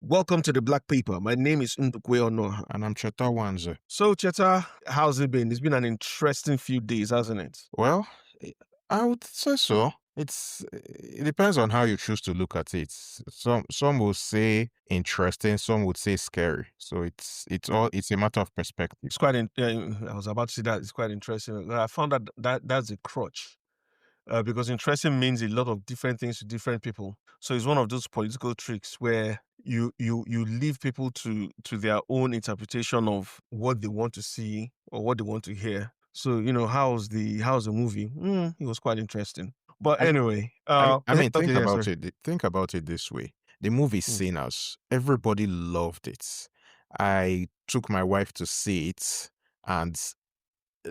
Welcome to the Black Paper. My name is Ndukwe Ono. And I'm Cheta Wanze. So, Cheta, how's it been? It's been an interesting few days, hasn't it? Well, I would say so. It depends on how you choose to look at it. Some will say interesting, some would say scary. So it's a matter of perspective. It's quite. I was about to say that it's quite interesting. I found that's a crutch. Because interesting means a lot of different things to different people. So it's one of those political tricks where you leave people to their own interpretation of what they want to see or what they want to hear. So how's the movie? It was quite interesting. But I, anyway, I mean, okay, yeah, sorry. Think about it this way. The movie Sinners, everybody loved it. I took my wife to see it, and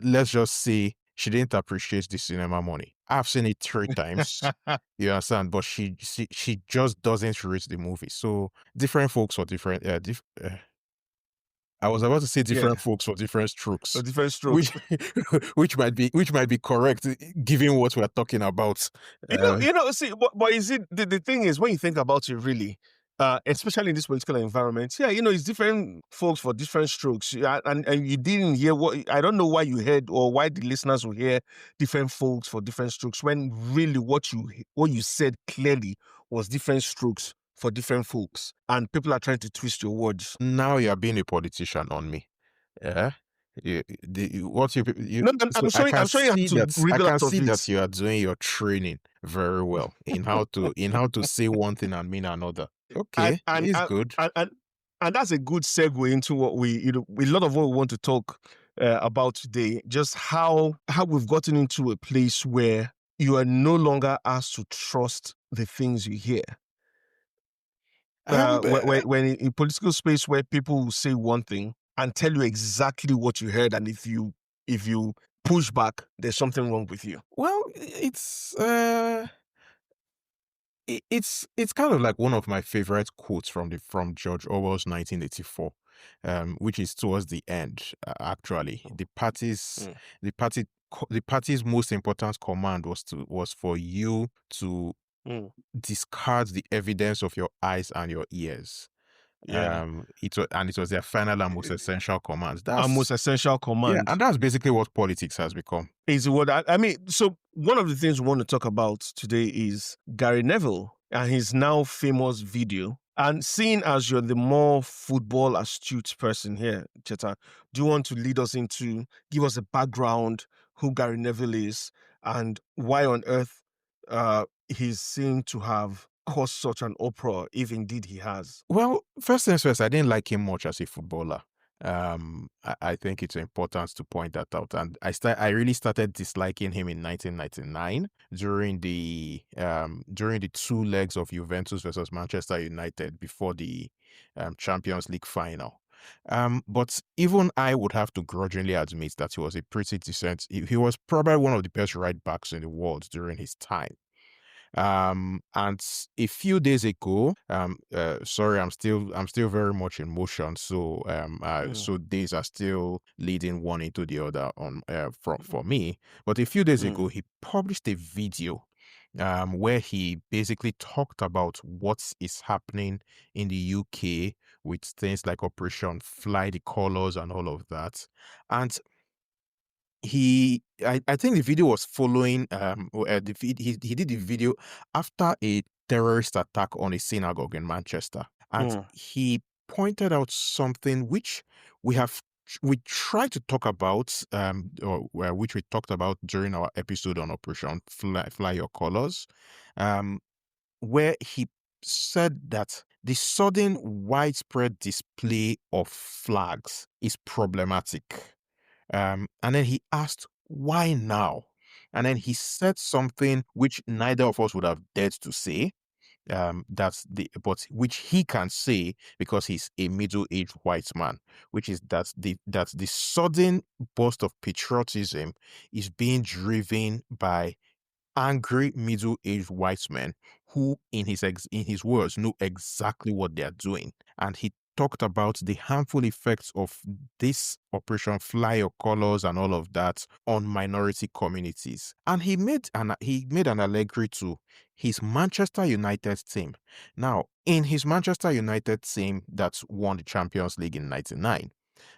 let's just say she didn't appreciate the cinema money. I've seen it 3 times. You understand? But she just doesn't rate the movie. So different folks for different. I was about to say different folks for different strokes. For different strokes, which might be correct given what we're talking about. See, but is it the thing is when you think about it, really, especially in this political environment, it's different folks for different strokes. And you didn't hear what I don't know why you heard or why the listeners will hear different folks for different strokes when really what you said clearly was different strokes for different folks, and people are trying to twist your words. Now you are being a politician on me. Yeah. I'm showing how that you are doing your training very well in how to say one thing and mean another. Okay, it's good. And that's a good segue into what a lot of what we want to talk about today. Just how we've gotten into a place where you are no longer asked to trust the things you hear. When in political space where people will say one thing and tell you exactly what you heard, and if you push back, there's something wrong with you. Well, it's kind of like one of my favorite quotes from George Orwell's 1984, which is towards the end. Actually, the party's most important command was for you to discard the evidence of your eyes and your ears. It was their final and most essential command. That's most essential command. Yeah, and that's basically what politics has become. Is what I mean. So one of the things we want to talk about today is Gary Neville and his now famous video. And seeing as you're the more football astute person here, Cheta, do you want to lead us give us a background who Gary Neville is and why on earth he's seen to have caused such an uproar, if indeed he has? Well, first things first, I didn't like him much as a footballer. I think it's important to point that out, and I really started disliking him in 1999 during the 2 legs of Juventus versus Manchester United before the Champions League final. But even I would have to grudgingly admit that he was a pretty decent. He was probably one of the best right backs in the world during his time. And a few days ago, sorry, I'm still very much in motion. So, so days are still leading one into the other for me. But a few days ago, he published a video, where he basically talked about what is happening in the UK with things like Operation Fly the Colours and all of that. And I think the video was following he did the video after a terrorist attack on a synagogue in Manchester, and he pointed out something which we tried to talk about, or which we talked about during our episode on Operation Fly Your Colors, where he said that the sudden widespread display of flags is problematic. And then he asked, why now? And then he said something which neither of us would have dared to say, but which he can say because he's a middle-aged white man, which is that the sudden burst of patriotism is being driven by angry middle-aged white men who, in his words, know exactly what they are doing. And he talked about the harmful effects of this Operation Fly Your Colors and all of that on minority communities. And he made an allegory to his Manchester United team. Now, in his Manchester United team that won the Champions League in 99,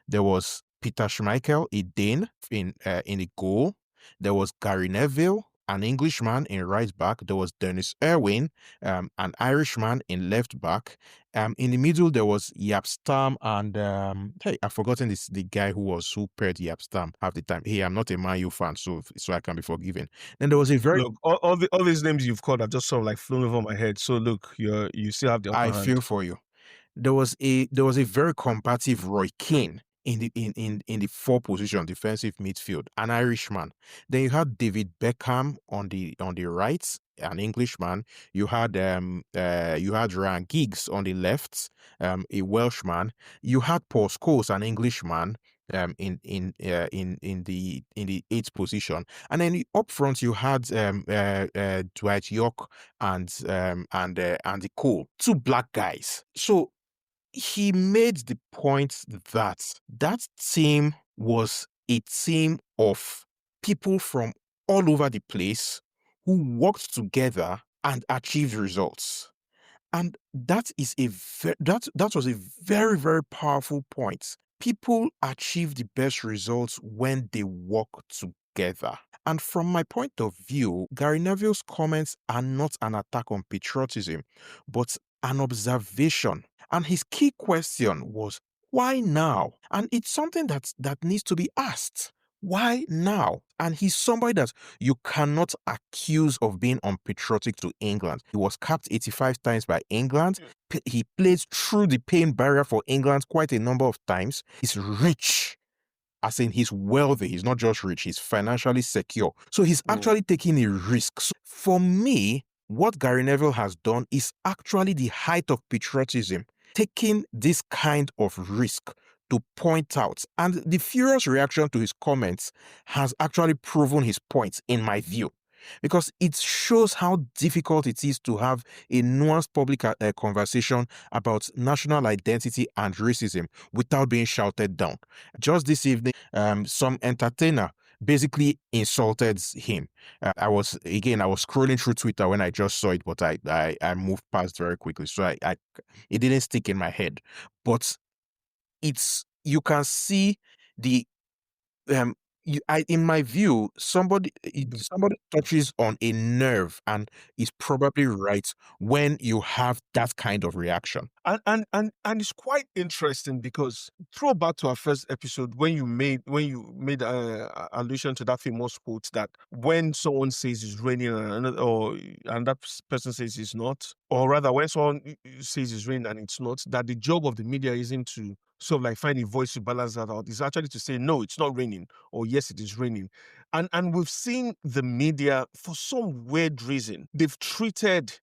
there was Peter Schmeichel, a Dane, in the goal. There was Gary Neville, an Englishman, in right back. There was Dennis Irwin, an Irishman, in left back. In the middle, there was Jaap Stam and I've forgotten the guy who paired Jaap Stam half the time. Hey, I'm not a Man U fan, so I can be forgiven. Then there was a very Look, all these names you've called have just sort of like flown over my head. So look, you still have the upper I hand. feel for you. There was a very combative Roy Keane in the four position defensive midfield, an Irishman. Then you had David Beckham on the right, an Englishman. You had Ryan Giggs on the left, a Welshman. You had Paul Scholes, an Englishman, in the eighth position, and then up front you had Dwight York and Andy Cole, two black guys. So he made the point that team was a team of people from all over the place who worked together and achieved results. And that was a very, very powerful point. People achieve the best results when they work together. And from my point of view, Gary Neville's comments are not an attack on patriotism, but an observation. And his key question was, why now? And it's something that needs to be asked. Why now? And he's somebody that you cannot accuse of being unpatriotic to England. He was capped 85 times by England. He played through the pain barrier for England quite a number of times. He's rich. As in, he's wealthy. He's not just rich. He's financially secure. So he's actually taking a risk. So for me, what Gary Neville has done is actually the height of patriotism, taking this kind of risk to point out. And the furious reaction to his comments has actually proven his point, in my view, because it shows how difficult it is to have a nuanced public conversation about national identity and racism without being shouted down. Just this evening, some entertainer basically insulted him. I was scrolling through Twitter when I just saw it, but I moved past very quickly, so it didn't stick in my head. But you can see the in my view, somebody touches on a nerve and is probably right when you have that kind of reaction. And it's quite interesting because throw back to our first episode when you made allusion to that famous quote that when someone says it's raining and that person says it's not, or rather when someone says it's raining and it's not, that the job of the media isn't to sort of like find a voice to balance that out. It's actually to say, no, it's not raining, or yes, it is raining. And we've seen the media, for some weird reason, they've treated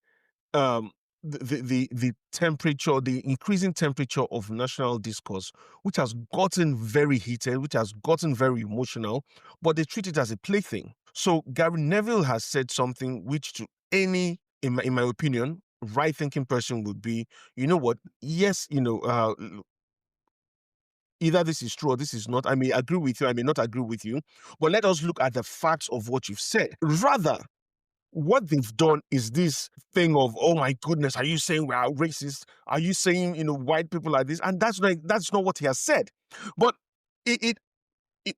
the temperature, the increasing temperature of national discourse, which has gotten very heated, which has gotten very emotional, but they treat it as a plaything. So Gary Neville has said something which to any, in my opinion, right-thinking person would be, you know what, yes, either this is true or this is not. I may agree with you, I may not agree with you, but let us look at the facts of what you've said. Rather, what they've done is this thing of, oh my goodness, are you saying we are racist? Are you saying, white people are this? And that's not what he has said. But if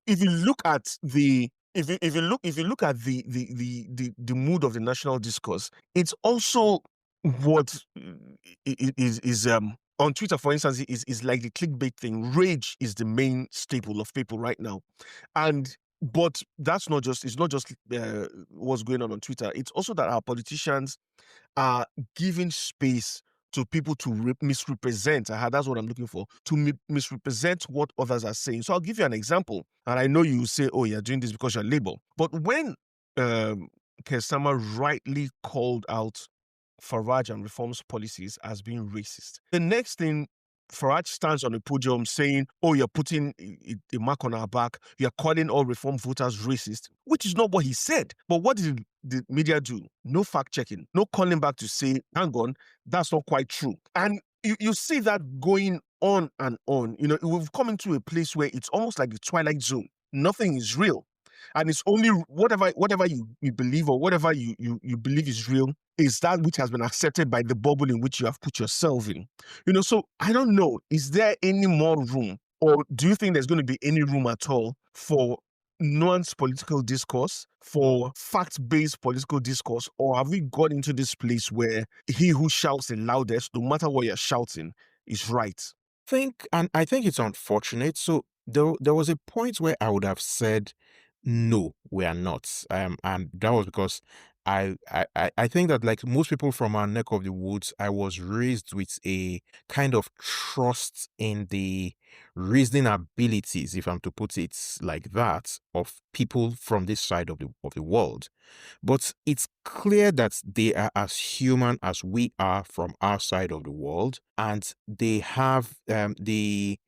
you look at the mood of the national discourse, it's also what is on Twitter, for instance, is like the clickbait thing. Rage is the main staple of people right now, but it's not just what's going on Twitter. It's also that our politicians are giving space to people to misrepresent. That's what I'm looking for, to misrepresent what others are saying. So I'll give you an example. And I know you say, oh, you're doing this because you're Labour. But when Keir Starmer rightly called out Farage and Reform's policies as being racist, the next thing, Farage stands on the podium saying, oh, you're putting a mark on our back, you're calling all Reform voters racist, which is not what he said. But what did the media do? No fact checking, no calling back to say, hang on, that's not quite true. And you see that going on and on. We've come into a place where it's almost like the twilight zone. Nothing is real. And it's only whatever you believe, or whatever you believe is real, is that which has been accepted by the bubble in which you have put yourself in. So I don't know. Is there any more room? Or do you think there's going to be any room at all for nuanced political discourse, for fact-based political discourse? Or have we got into this place where he who shouts the loudest, no matter what you're shouting, is right? I think it's unfortunate. So there was a point where I would have said, no, we are not. And that was because I think that, like most people from our neck of the woods, I was raised with a kind of trust in the reasoning abilities, if I'm to put it like that, of people from this side of the world. But it's clear that they are as human as we are from our side of the world, and they have the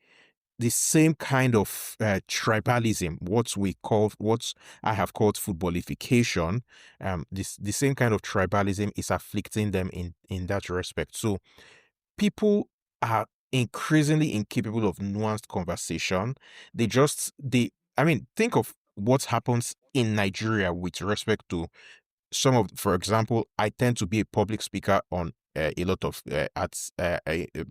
same kind of tribalism, what I have called footballification. The same kind of tribalism is afflicting them in that respect. So people are increasingly incapable of nuanced conversation. I mean, think of what happens in Nigeria with respect to for example, I tend to be a public speaker on a lot of,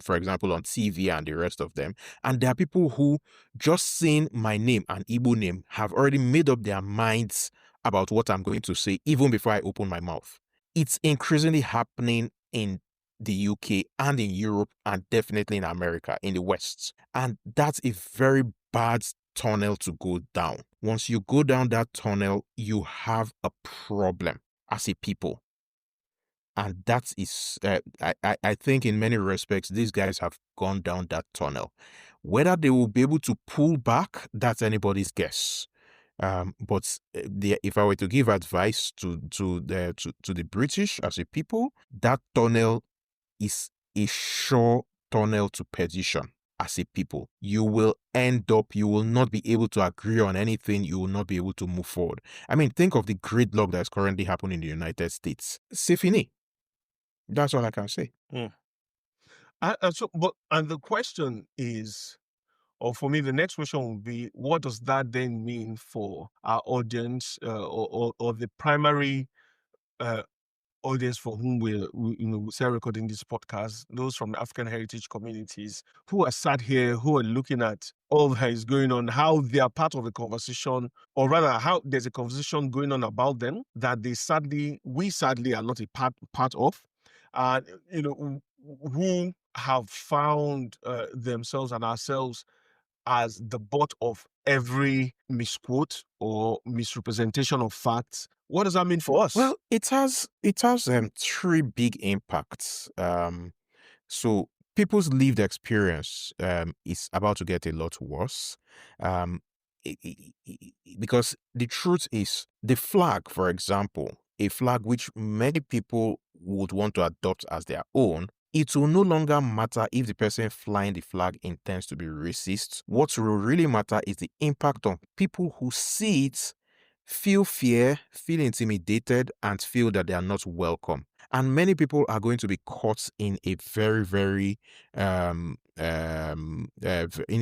for example, on TV and the rest of them. And there are people who, just seeing my name, an Igbo name, have already made up their minds about what I'm going to say, even before I open my mouth. It's increasingly happening in the UK and in Europe, and definitely in America, in the West. And that's a very bad tunnel to go down. Once you go down that tunnel, you have a problem as a people. And that is, I think in many respects, these guys have gone down that tunnel. Whether they will be able to pull back, that's anybody's guess. But if I were to give advice to the British as a people, that tunnel is a sure tunnel to perdition. As a people, you will not be able to agree on anything. You will not be able to move forward. I mean, think of the gridlock that is currently happening in the United States. C'est fini. That's all I can say. And the question is, or for me, the next question will be, what does that then mean for our audience, or the primary audience for whom we say recording this podcast, those from the African heritage communities who are sat here, who are looking at all that is going on, how they are part of the conversation, or rather how there's a conversation going on about them that we sadly are not a part of, and who have found themselves and ourselves as the butt of every misquote or misrepresentation of facts. What does that mean for us? Well, it has three big impacts. So people's lived experience is about to get a lot worse. Because the truth is, the flag, for example, a flag which many people would want to adopt as their own, it will no longer matter if the person flying the flag intends to be racist. What will really matter is the impact on people who see it, feel fear, feel intimidated, and feel that they are not welcome. And many people are going to be caught in a very, very, in a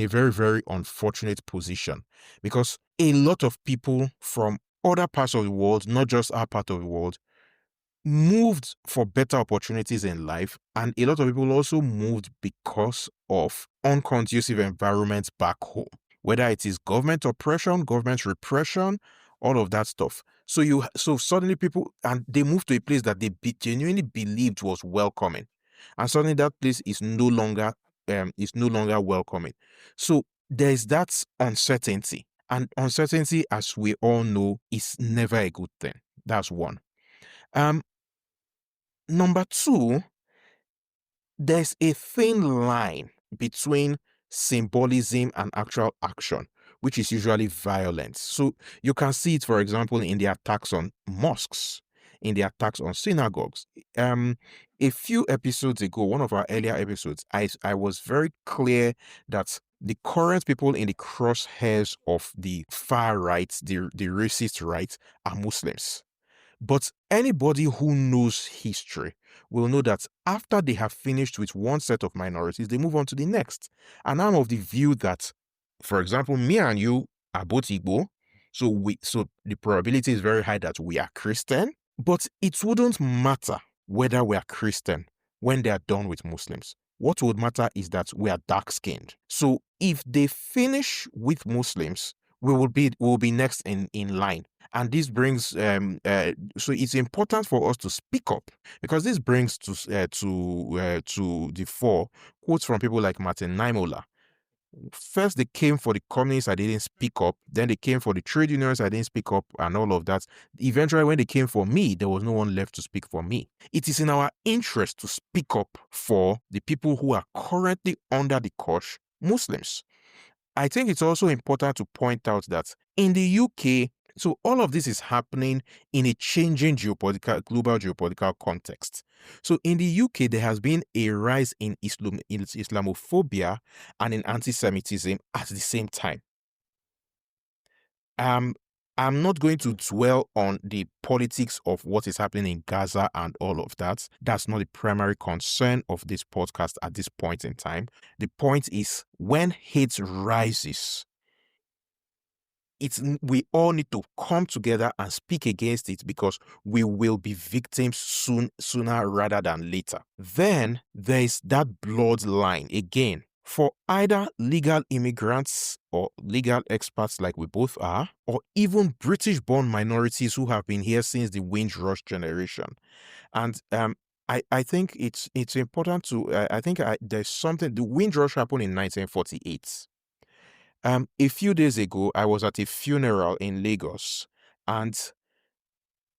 very, very unfortunate position, because a lot of people from other parts of the world, not just our part of the world, moved for better opportunities in life, and a lot of people also moved because of unconducive environments back home, whether it is government oppression, government repression, all of that stuff. So suddenly people, and they moved to a place that they genuinely believed was welcoming, and suddenly that place is no longer welcoming. So there is that uncertainty, and uncertainty, as we all know, is never a good thing. That's one. Number two, there's a thin line between symbolism and actual action, which is usually violence. So you can see it, for example, in the attacks on mosques, in the attacks on synagogues. A few episodes ago, one of our earlier episodes, I was very clear that the current people in the crosshairs of the far right, the racist right, are Muslims. But anybody who knows history will know that after they have finished with one set of minorities, they move on to the next. And I'm of the view that, for example, me and you are both Igbo, so the probability is very high that we are Christian, but it wouldn't matter whether we are Christian when they are done with Muslims. What would matter is that we are dark-skinned. So if they finish with Muslims, we will be next in line. And this brings so it's important for us to speak up, because this brings to the fore quotes from people like Martin Niemöller. First, they came for the communists, I didn't speak up. Then they came for the trade unions, I didn't speak up, and all of that. Eventually, when they came for me, there was no one left to speak for me. It is in our interest to speak up for the people who are currently under the cosh, Muslims. I think it's also important to point out that in the UK, so all of this is happening in a changing global geopolitical context. So in the UK, there has been a rise in Islamophobia and in anti-Semitism at the same time. I'm not going to dwell on the politics of what is happening in Gaza and all of that. That's not the primary concern of this podcast at this point in time. The point is, when hate rises, we all need to come together and speak against it, because we will be victims sooner rather than later. Then there is that bloodline again for either legal immigrants or legal expats like we both are, or even British-born minorities who have been here since the Windrush generation. And I think it's important to there's something. The Windrush happened in 1948. A few days ago, I was at a funeral in Lagos, and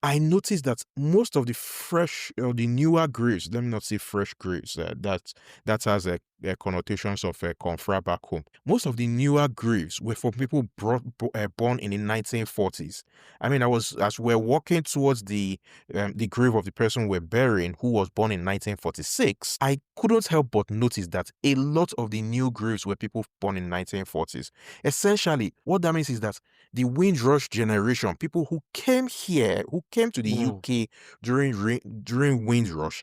I noticed that most of the fresh or the newer graves, let me not say fresh graves, that has a connotations of confra back home. Most of the newer graves were for people born in the 1940s. I mean, as we're walking towards the grave of the person we're burying, who was born in 1946, I couldn't help but notice that a lot of the new graves were people born in 1940s. Essentially, what that means is that the Windrush generation, people who came here, who came to the UK during Windrush,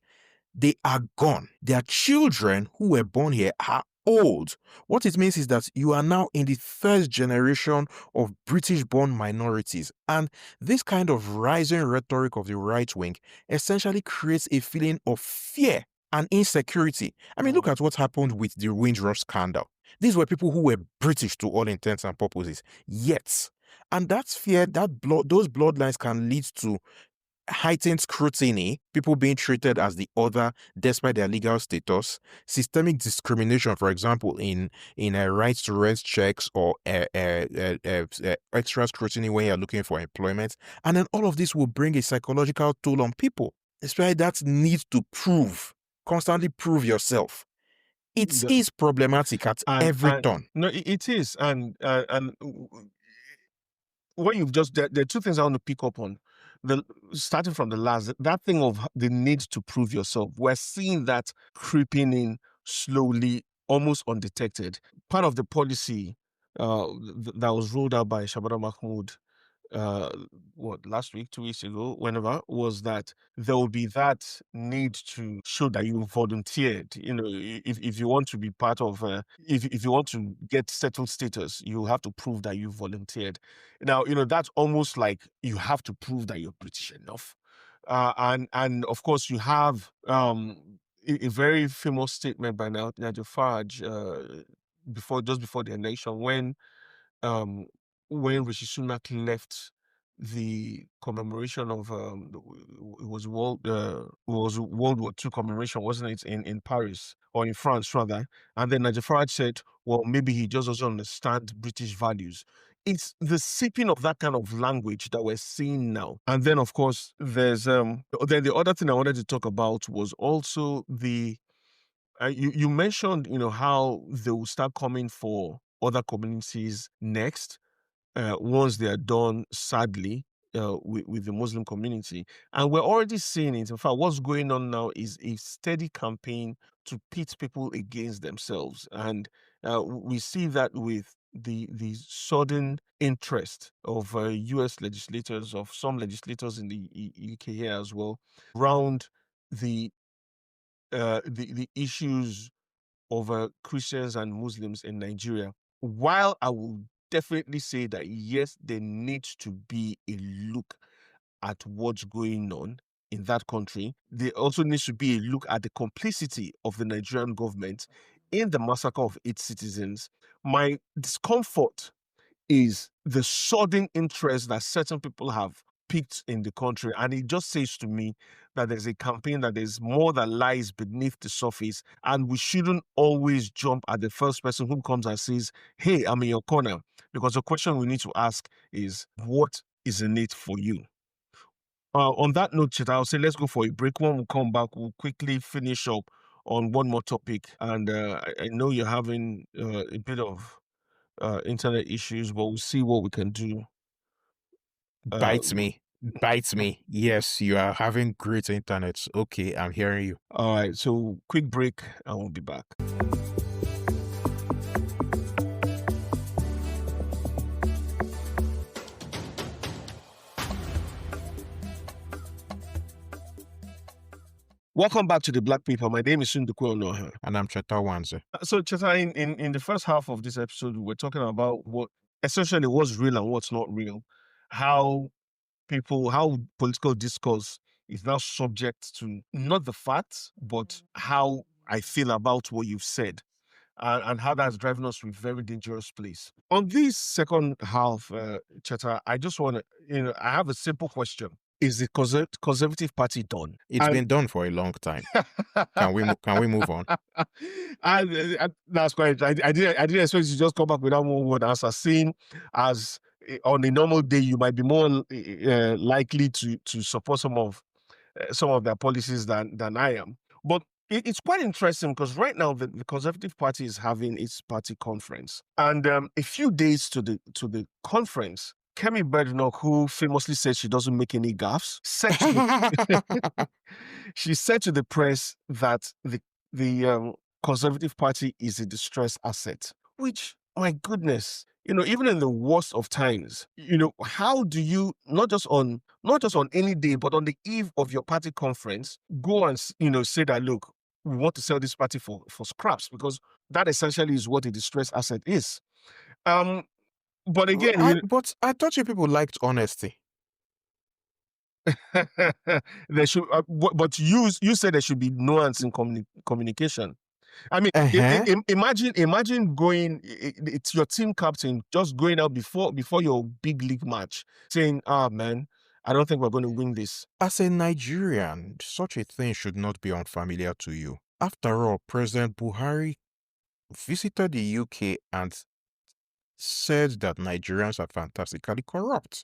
they are gone. Their children who were born here are old. What it means is that you are now in the first generation of British-born minorities. And this kind of rising rhetoric of the right wing essentially creates a feeling of fear and insecurity. I mean, look at what happened with the Windrush scandal. These were people who were British to all intents and purposes. Yet, and that fear, those bloodlines can lead to heightened scrutiny, people being treated as the other despite their legal status, systemic discrimination, for example, in rights to rent checks, or extra scrutiny when you're looking for employment. And then all of this will bring a psychological toll on people, especially that need to constantly prove yourself. It is problematic at every turn. No, it is. And what you've just, there are two things I want to pick up on. Starting from the last, that thing of the need to prove yourself. We're seeing that creeping in slowly, almost undetected. Part of the policy that was rolled out by Shabada Mahmood last week, 2 weeks ago, whenever, was that there will be that need to show that you volunteered. You know, if you want to be part of, if you want to get settled status, you have to prove that you volunteered. Now, you know, that's almost like you have to prove that you're British enough. And of course, you have a very famous statement by Nigel Farage just before the election, um, when Rishi Sunak left the commemoration of it was World War II commemoration, wasn't it, in Paris, or in France rather? And then Nigel Farage said, well, maybe he just doesn't understand British values. It's the seeping of that kind of language that we're seeing now. And then, of course, there's then the other thing I wanted to talk about was also the you mentioned, you know, how they will start coming for other communities next, once they are done, sadly, with the Muslim community. And we're already seeing it. In fact, what's going on now is a steady campaign to pit people against themselves. And we see that with the sudden interest of U.S. legislators, of some legislators in the UK here as well, around the the issues of Christians and Muslims in Nigeria. While I will definitely say that yes, there needs to be a look at what's going on in that country, there also needs to be a look at the complicity of the Nigerian government in the massacre of its citizens. My discomfort is the sudden interest that certain people have piqued in the country. And it just says to me that there's a campaign, that there's more that lies beneath the surface. And we shouldn't always jump at the first person who comes and says, hey, I'm in your corner. Because the question we need to ask is, what is in it for you? On that note, Cheta, I'll say let's go for a break. When we come back, we'll quickly finish up on one more topic. And I know you're having a bit of internet issues, but we'll see what we can do. Bites me. Bites me. Yes, you are having great internet. Okay, I'm hearing you. All right, so quick break and we'll be back. Welcome back to the Black Paper. My name is Sundukwe Onoha. And I'm Cheta Wanze. So, Cheta, in the first half of this episode, we're talking about what essentially what's real and what's not real, how political discourse is now subject to not the facts, but how I feel about what you've said, and how that's driving us to a very dangerous place. On this second half, Cheta, I just want to, I have a simple question. Is the Conservative Party done? It's been done for a long time. Can we move on? That's quite. I didn't expect you to just come back without one word answer. Seeing as on a normal day, you might be more likely to support some of their policies than I am. But it's quite interesting because right now the Conservative Party is having its party conference, and a few days to the conference, Kemi Badenoch, who famously said she doesn't make any gaffes, she said to the press that the Conservative Party is a distressed asset, which, my goodness, even in the worst of times, how do you, not just on any day, but on the eve of your party conference, go and, say that, look, we want to sell this party for scraps, because that essentially is what a distressed asset is. But again, but I thought you people liked honesty. there should, but you said there should be nuance in communication. I mean, imagine going, it's your team captain just going out before your big league match saying, man, I don't think we're going to win this. As a Nigerian, such a thing should not be unfamiliar to you. After all, President Buhari visited the UK and said that Nigerians are fantastically corrupt.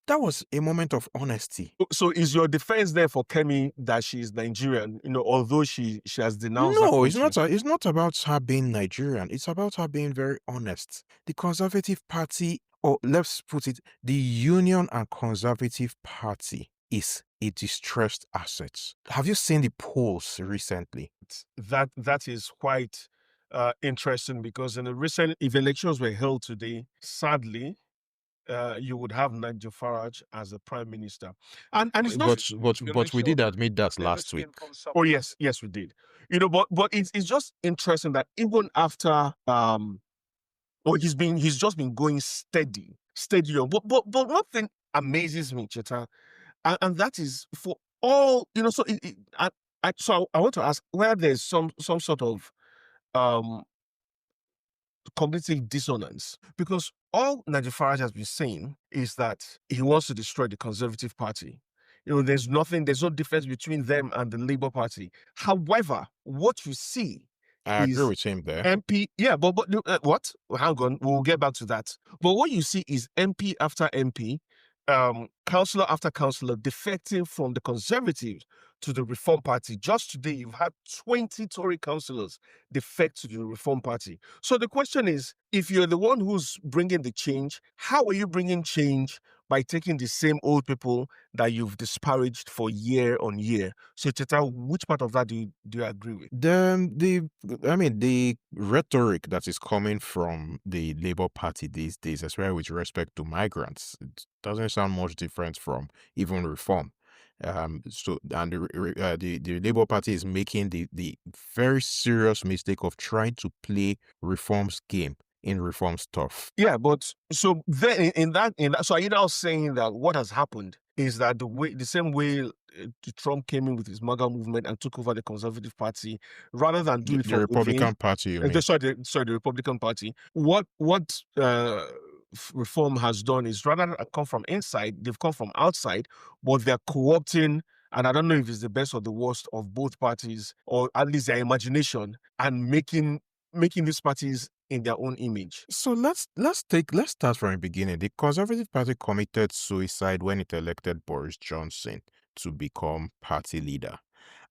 That was a moment of honesty. So is your defense there for Kemi that she is Nigerian, although she has denounced No, it's not about her being Nigerian. It's about her being very honest. The Conservative Party, or let's put it, the Union and Conservative Party is a distressed asset. Have you seen the polls recently? That is quite interesting, because in the recent, if elections were held today, sadly, you would have Nigel Farage as the prime minister, and it's not. But we did admit that last week. Oh yes, we did. But it's just interesting that even after he's just been going steady on. But one thing amazes me, Cheta, and that is for all So I want to ask where there's some sort of cognitive dissonance, because all Nigel Farage has been saying is that he wants to destroy the Conservative Party. There's no difference between them and the Labour Party. However, what you see, I agree with him there. MP, yeah, but what? Hang on, we'll get back to that. But what you see is MP after MP, councillor after councillor defecting from the Conservatives to the Reform Party. Just today, you've had 20 Tory councillors defect to the Reform Party. So the question is, if you're the one who's bringing the change, how are you bringing change by taking the same old people that you've disparaged for year on year. So, Cheta, which part of that do you agree with? The rhetoric that is coming from the Labour Party these days, especially with respect to migrants, it doesn't sound much different from even reform. The Labour Party is making the very serious mistake of trying to play reform's game in reform stuff. Yeah, but so then in that, so are you now saying that what has happened is that the same way Trump came in with his MAGA movement and took over the Conservative Party, rather than do it The from Republican within, Party, you mean? the Republican Party, what reform has done is rather than come from inside, they've come from outside, but they're co-opting. And I don't know if it's the best or the worst of both parties, or at least their imagination, and making these parties in their own image. So let's start from the beginning. The Conservative Party committed suicide when it elected Boris Johnson to become party leader.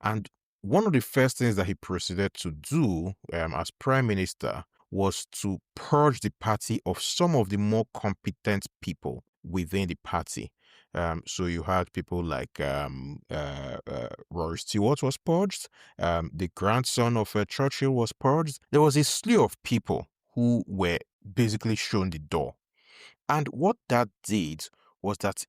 And one of the first things that he proceeded to do as prime minister was to purge the party of some of the more competent people within the party. So you had people like Rory Stewart was purged. The grandson of Churchill was purged. There was a slew of people who were basically shown the door. And what that did was that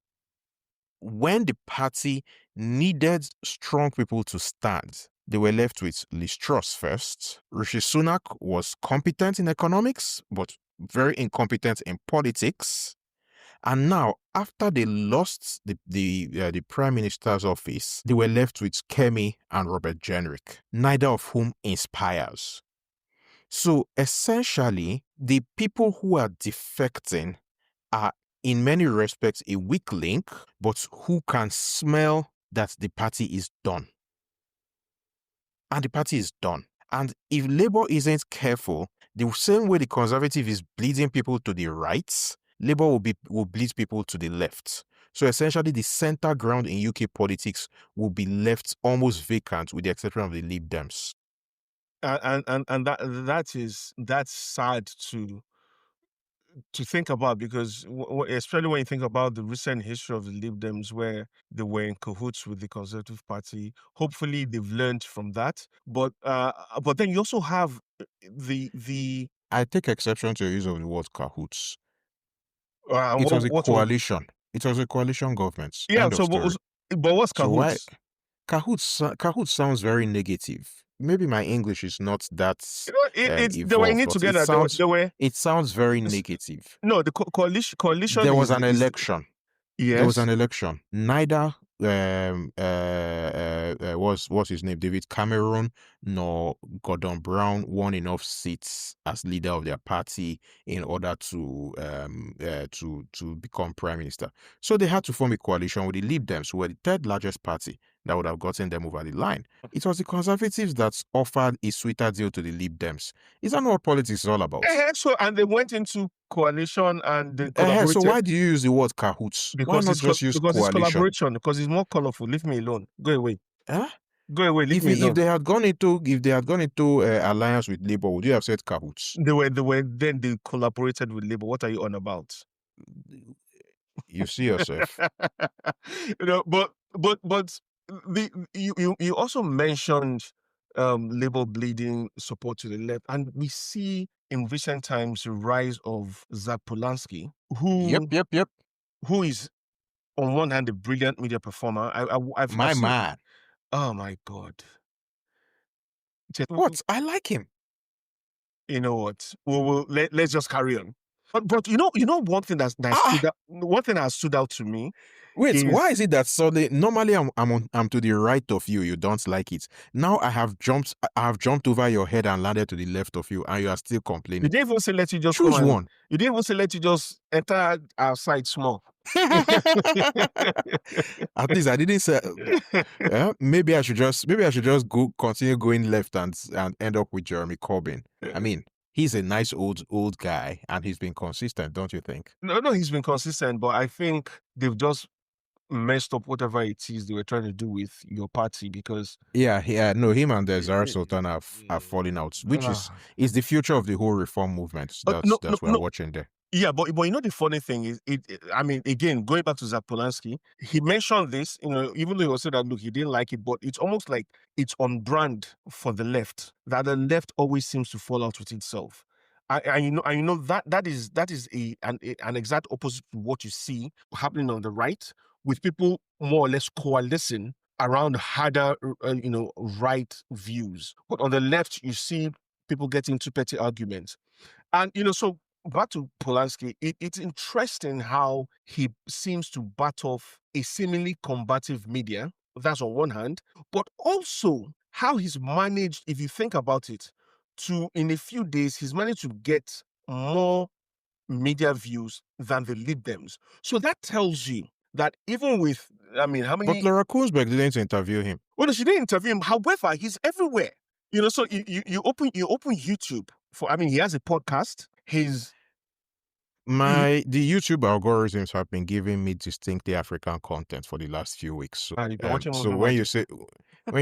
when the party needed strong people to stand, they were left with Liz Truss first. Rishi Sunak was competent in economics, but very incompetent in politics. And now, after they lost the prime minister's office, they were left with Kemi and Robert Jenrick, neither of whom inspires. So essentially, the people who are defecting are in many respects a weak link, but who can smell that the party is done. And the party is done. And if Labour isn't careful, the same way the Conservative is bleeding people to the right, Labour will bleed people to the left. So essentially, the center ground in UK politics will be left almost vacant, with the exception of the Lib Dems. And that's sad to think about, because especially when you think about the recent history of the Lib Dems, where they were in cahoots with the Conservative Party. Hopefully, they've learned from that. But then you also have the. I take exception to your use of the word cahoots. It was a coalition. It was a coalition government. Yeah. End of story. But what's cahoots? Cahoots sounds very negative. Maybe my English is not that they were in it together. It sounds very negative. No, the coalition. There was an election. Yes. There was an election. Neither what's his name, David Cameron, nor Gordon Brown won enough seats as leader of their party in order to become prime minister. So they had to form a coalition with the Lib Dems, who were the third largest party that would have gotten them over the line. It was the Conservatives that offered a sweeter deal to the Lib Dems. Is that not what politics is all about? And they went into coalition and they collaborated. So why do you use the word cahoots? Because why not just use coalition? It's collaboration, because it's more colorful. Leave me alone. Go away. Huh? Go away. Leave me alone. If they had gone into alliance with Labour, would you have said cahoots? Then they collaborated with Labour. What are you on about? You see yourself. But you also mentioned Labour bleeding support to the left, and we see in recent times the rise of Zach Polanski, who is on one hand a brilliant media performer. I've man. Oh my God! What? I like him. You know what? Let's just carry on. But you know one thing that stood out to me. Wait, why is it that suddenly? Normally, I'm to the right of you. You don't like it. Now I have jumped over your head and landed to the left of you, and you are still complaining. You didn't even say let you just choose one. You didn't even say let you just enter our side small. At least I didn't say. Maybe I should just continue going left and end up with Jeremy Corbyn. I mean, he's a nice old guy, and he's been consistent, don't you think? No, he's been consistent, but I think they've just messed up whatever it is they were trying to do with your party, because him and Zara Sultan are falling out, which is the future of the whole reform movement that we're watching there. Yeah, but you know the funny thing is, I mean, again, going back to Zach Polanski, he mentioned this, you know, even though he said that look, he didn't like it, but it's almost like it's on brand for the left. That the left always seems to fall out with itself. And you know that is an exact opposite to what you see happening on the right, with people more or less coalescing around harder, you know, right views. But on the left, you see people getting into petty arguments. And, you know, so back to Polanski, it's interesting how he seems to bat off a seemingly combative media. That's on one hand, but also how he's managed, if you think about it, to in a few days, he's managed to get more media views than the Lib Dems. So that tells you that even with, I mean, how But many. Laura Kurzberg didn't interview him. Well, she didn't interview him. However, he's everywhere. You know, so you open YouTube for. I mean, he has a podcast. The YouTube algorithms have been giving me distinctly African content for the last few weeks. So, You've been watching so movie when magic.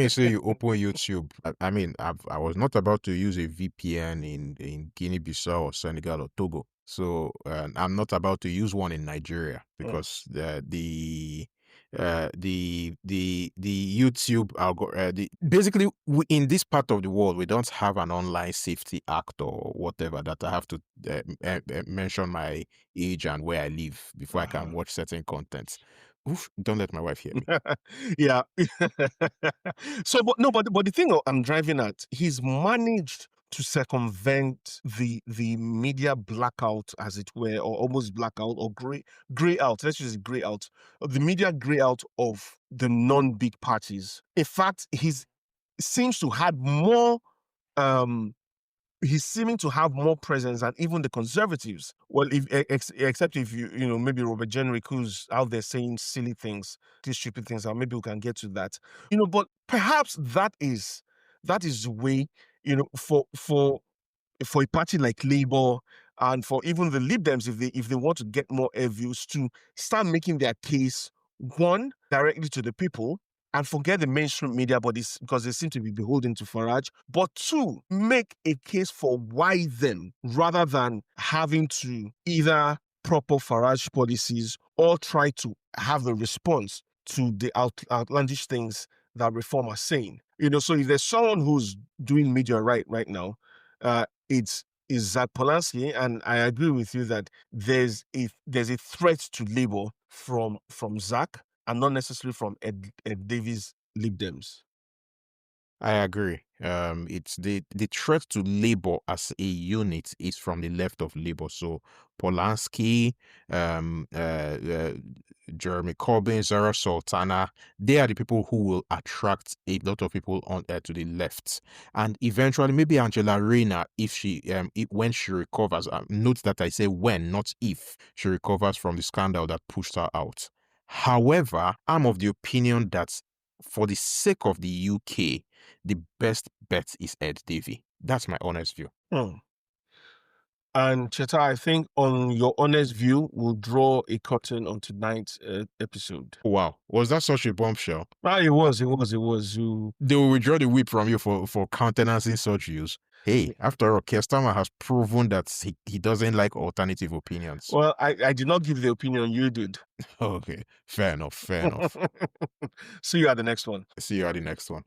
you say you open YouTube, I mean, I was not about to use a VPN in Guinea-Bissau or Senegal or Togo. So I'm not about to use one in Nigeria because the YouTube basically in this part of the world we don't have an online safety act or whatever that I have to mention my age and where I live before I can watch certain contents. Oof, don't let my wife hear me. Yeah. So, but the thing I'm driving at, he's managed to circumvent the media blackout, as it were, or almost blackout, or gray out. Let's use gray out. The media gray out of the non-big parties. In fact, seems to have more. He's seeming to have more presence than even the conservatives. Well, except if you know, maybe Robert Jenrick, who's out there saying silly things, these stupid things, and maybe we can get to that. You know, but perhaps that is the way, you know, for a party like Labour and for even the Lib Dems, if they want to get more air views, to start making their case, one, directly to the people, and forget the mainstream media bodies because they seem to be beholden to Farage, but two, make a case for why them, rather than having to either proper Farage policies or try to have a response to the outlandish things that Reform are saying. You know, so if there's someone who's doing media right now, it's Zach Polanski, and I agree with you that there's a threat to Labour from Zach, and not necessarily from Ed Davies Lib Dems. I agree. It's the threat to Labour as a unit is from the left of Labour. So Polanski, Jeremy Corbyn, Zara Sultana, they are the people who will attract a lot of people on to the left, and eventually maybe Angela Rayner, if she when she recovers. Note that I say when, not if, she recovers from the scandal that pushed her out. However, I'm of the opinion that for the sake of the UK, the best bet is Ed Davey. That's my honest view. And Cheta, I think on your honest view, we'll draw a curtain on tonight's episode. Wow, was that such a bombshell? It was. They will withdraw the whip from you for countenancing such views. Hey, after all, Keir Starmer has proven that he doesn't like alternative opinions. Well, I did not give the opinion, you did. Okay, fair enough. See you at the next one. See you at the next one.